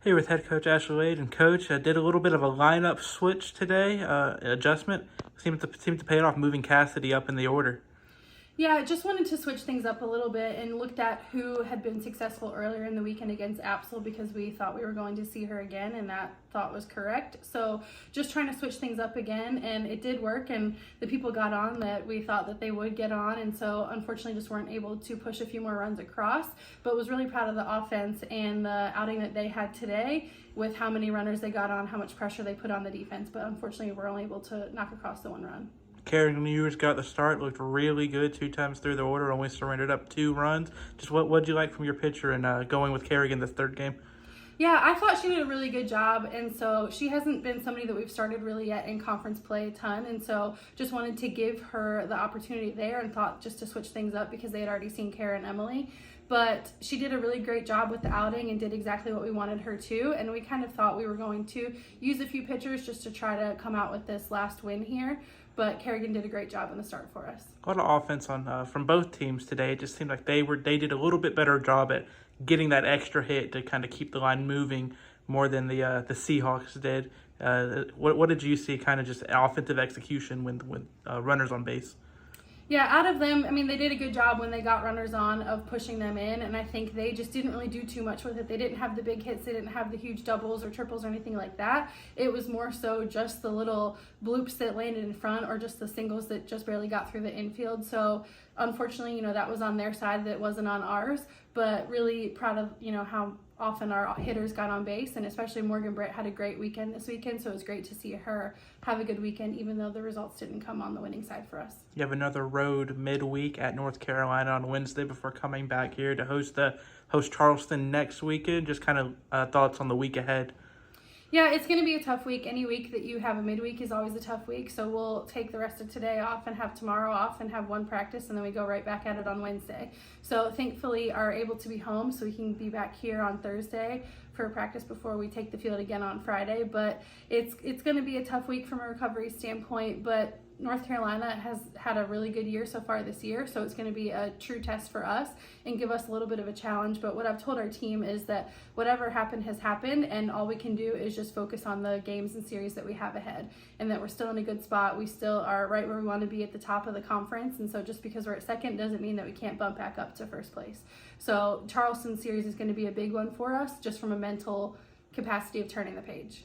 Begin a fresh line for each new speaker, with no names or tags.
Here with head coach Ashley Wade, and coach did a little bit of a lineup switch today, adjustment. Seemed to pay it off, moving Cassidy up in the order.
Yeah, I just wanted to switch things up a little bit and looked at who had been successful earlier in the weekend against Apsel because we thought we were going to see her again, and that thought was correct. So just trying to switch things up again, and it did work, and the people got on that we thought that they would get on, and so unfortunately just weren't able to push a few more runs across, but was really proud of the offense and the outing that they had today with how many runners they got on, how much pressure they put on the defense, but unfortunately we're only able to knock across the one run.
Kerrigan Ewers got the start, looked really good 2 times through the order, only surrendered up 2 runs. Just what'd you like from your pitcher and going with Kerrigan this third game?
Yeah, I thought she did a really good job, and so she hasn't been somebody that we've started really yet in conference play a ton, and so just wanted to give her the opportunity there and thought just to switch things up because they had already seen Kara and Emily. But she did a really great job with the outing and did exactly what we wanted her to, and we kind of thought we were going to use a few pitchers just to try to come out with this last win here. But Kerrigan did a great job in the start for us.
A lot of offense on from both teams today. It just seemed like they did a little bit better job at getting that extra hit to kind of keep the line moving more than the Seahawks did. What did you see? Kind of just offensive execution with runners on base.
Yeah, out of them, I mean, they did a good job when they got runners on of pushing them in, and I think they just didn't really do too much with it. They didn't have the big hits, they didn't have the huge doubles or triples or anything like that. It was more so just the little bloops that landed in front or just the singles that just barely got through the infield. So unfortunately, that was on their side, that wasn't on ours, but really proud of, how often our hitters got on base, and especially Morgan Britt had a great weekend this weekend, so it was great to see her have a good weekend even though the results didn't come on the winning side for us.
You have another road midweek at North Carolina on Wednesday before coming back here to host Charleston next weekend. Just kind of thoughts on the week ahead.
Yeah, it's going to be a tough week. Any week that you have a midweek is always a tough week. So we'll take the rest of today off and have tomorrow off and have one practice, and then we go right back at it on Wednesday. So thankfully are able to be home so we can be back here on Thursday for practice before we take the field again on Friday. But it's going to be a tough week from a recovery standpoint, but North Carolina has had a really good year so far this year, so it's going to be a true test for us and give us a little bit of a challenge. But what I've told our team is that whatever happened has happened, and all we can do is just focus on the games and series that we have ahead, and that we're still in a good spot. We still are right where we want to be at the top of the conference, and so just because we're at second doesn't mean that we can't bump back up to first place. So Charleston series is going to be a big one for us just from a mental capacity of turning the page.